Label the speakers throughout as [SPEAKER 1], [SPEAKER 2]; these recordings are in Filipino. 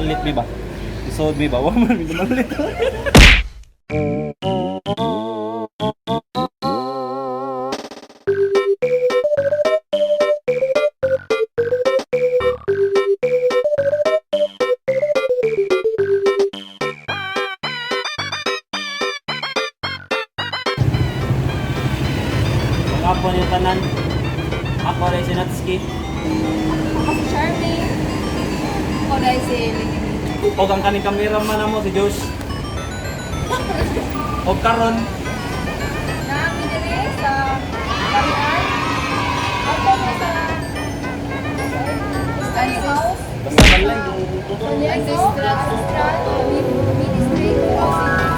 [SPEAKER 1] malit mi ba? Isod mi ba? Wa man mi malit. Ako yung tanan. Ako rin si Natsuki.
[SPEAKER 2] Ako si Charmaine. Ako dahil si Lingin.
[SPEAKER 1] O ang kaning cameraman na mo si Josh. O karon
[SPEAKER 2] Namin din sa Balian. Ako mo sa study house.
[SPEAKER 1] basta balay.
[SPEAKER 2] Ancestral Ministry Housing.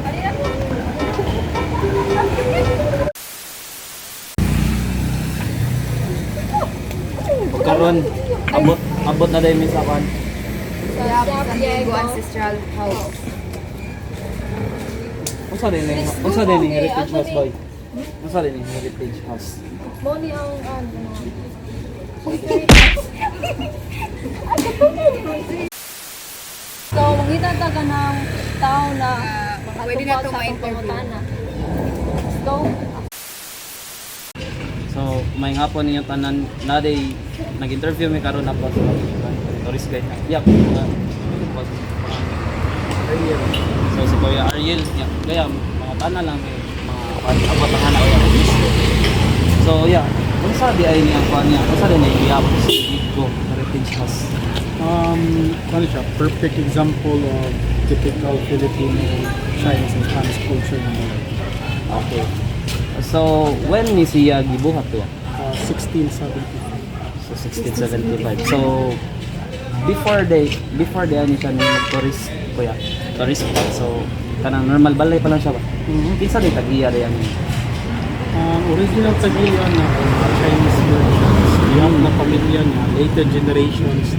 [SPEAKER 2] Kanina po.
[SPEAKER 1] O karon abot na dahil mi sa kan.
[SPEAKER 2] San Diego Ancestral House.
[SPEAKER 1] Unsa din ni Heritage House boy? Unsa din ni Heritage House?
[SPEAKER 2] Moni ang So, mangita taga ng tao na
[SPEAKER 3] Pwede na ito ma-interview.
[SPEAKER 2] So,
[SPEAKER 1] So, may hapon ninyo tanan na day nag-interview mi karon about sa tourist guide. Yap. So si Kuya Ariel, yeah, kaya mga tanan lang may mga abot ang anak niya. So yeah, kung sabi ay niya pa niya, kung sabi niya iyap si Digo Heritage House.
[SPEAKER 4] Ano siya, perfect example of typical Filipino Chinese and Spanish culture na mga
[SPEAKER 1] Okay. So when ni siya gibuhat to?
[SPEAKER 4] 1675.
[SPEAKER 1] So 1675. So before they ani siya nang tourist kuya, tourist spot. So kanang normal balay pa lang siya ba? Kinsa din tagiya diyan?
[SPEAKER 4] Original Tagiya na Chinese merchants, young na pamilya niya, later generations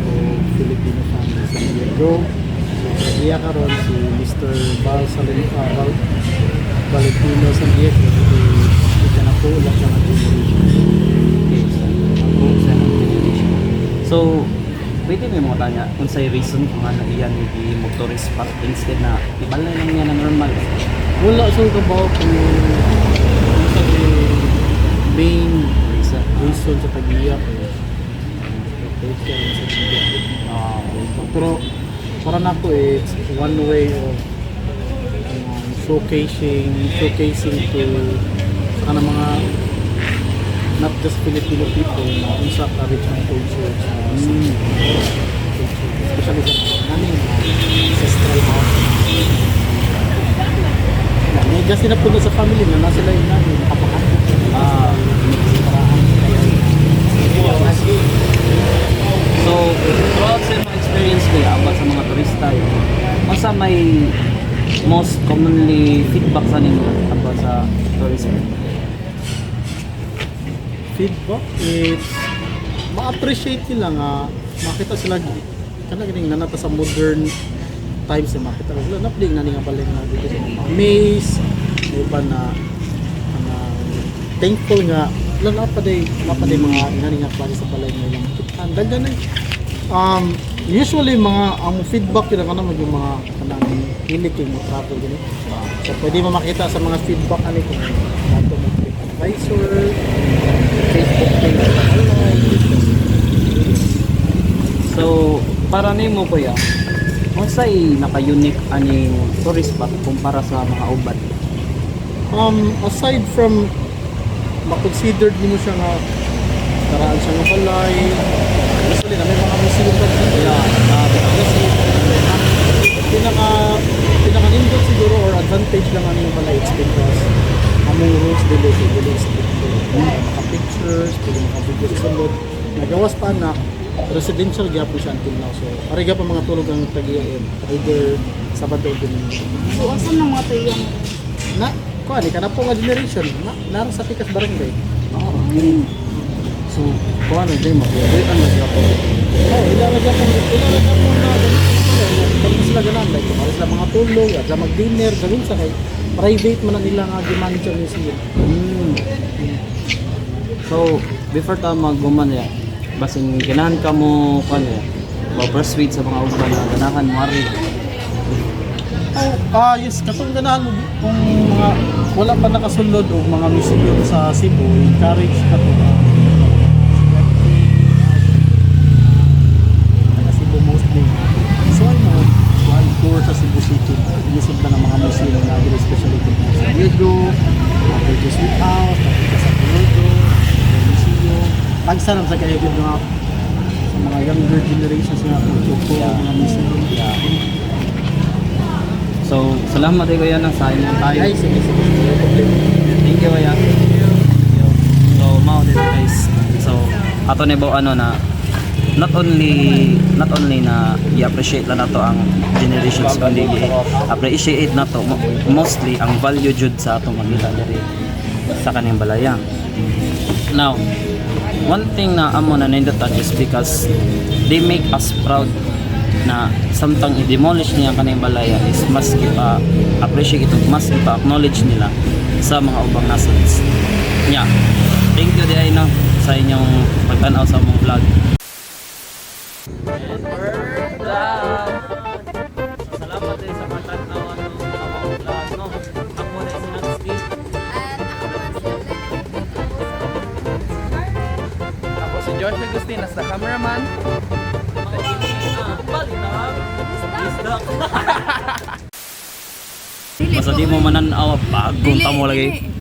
[SPEAKER 4] o Filipino families sa Diego. So Tagiya karon si Mr. Valentino San Diego, ito na po ulang siya ng generation.
[SPEAKER 1] Okay, so ako sa generation. So pwede may mga tanya kung sa'y reason kung ano iyan hindi mo tourist spot instead na ibalay lang niya na normal.
[SPEAKER 4] Wala sa kabaw kung sa main reason sa Tagiya. Pero para na po it's one way of showcasing to sa kanang mga not just Filipino people na unsa ka rich ang culture sa especially sa namin ancestral house. May kasi na puno sa family na nasa lain namin nakapakasok.
[SPEAKER 1] So throughout sa mga experience ko about sa mga turista yun, masa may most commonly feedback sa ninyo about sa tourism?
[SPEAKER 4] Feedback is ma-appreciate nila nga makita sila kana ganing nanata sa modern times na makita sila napling nani nga balay nga dito sa mga maze iba na thankful nga lalo pa day mga nani nga klase sa balay nga ilang kitan daghan usually mga ang feedback yun kana mag yung mga kanang hilig yung mga travel gani so pwede mo makita sa mga feedback ani kung ato mo advisor Facebook page
[SPEAKER 1] So para nimo kuya, unsay naka-unique aning tourist spot kumpara sa mga uban?
[SPEAKER 4] Aside from ma-considered nimo siya nga karaan siya nga balay usually na may mga museum pa dito pinaka nindot siguro or advantage lang ano yung balay it's because among rules dili maka-pictures pwede maka-video sa sulod nagawas pa na residential gyapon siya until now so ariga pa mga tulog ang Tagiya either Sabado o Domingo.
[SPEAKER 3] So, asan ng mga tuyang?
[SPEAKER 4] Na kuan ka na po nga generation na sa Pikas Barangay. So kuan na din mabuhay ang nagyapo. Ila na gyapon na ganito sila ganan like para sila mga tulog at sa mag-dinner gawin sa kay private man na nila nga gi-manager ni siya.
[SPEAKER 1] So before ta magguman ya, basin ganahan ka mo kano persuade sa mga uban na ganahan mo ari.
[SPEAKER 4] Yes, katong ganahan mo kung mga wala pa nakasulod o mga museum sa Cebu, encourage ka to. Taga Cebu mostly. So ano, while tour sa Cebu City, inisip na ng mga museum na very especially sa Diego, sa Sweet House, sa Puerto, sa museum. Pagsanam sa kayo mga sa mga younger generations nga po, mga museum.
[SPEAKER 1] So salamat ay kuya nang sa inyong tayo.
[SPEAKER 4] Ay, sige.
[SPEAKER 1] Thank you kuya. So mao dito guys. So ato ni ano na not only na i-appreciate na nato ang generations kundi appreciate nato mostly ang value jud sa atong makita diri sa kaning balaya. Now, one thing na amo na nindutan is because they make us proud na samtang i-demolish niya kaning balaya is mas kita appreciate ito, mas kita acknowledge nila sa mga ubang nations. Yeah. Thank you di no sa inyong pagtanaw sa mong vlog. And we're done. Salamat din sa pagtanaw ng mga vlog no. Ako na si Nancy.
[SPEAKER 5] Ako si George Agustin as the cameraman.
[SPEAKER 1] Basta di mo mananaw bagong tamo lagi.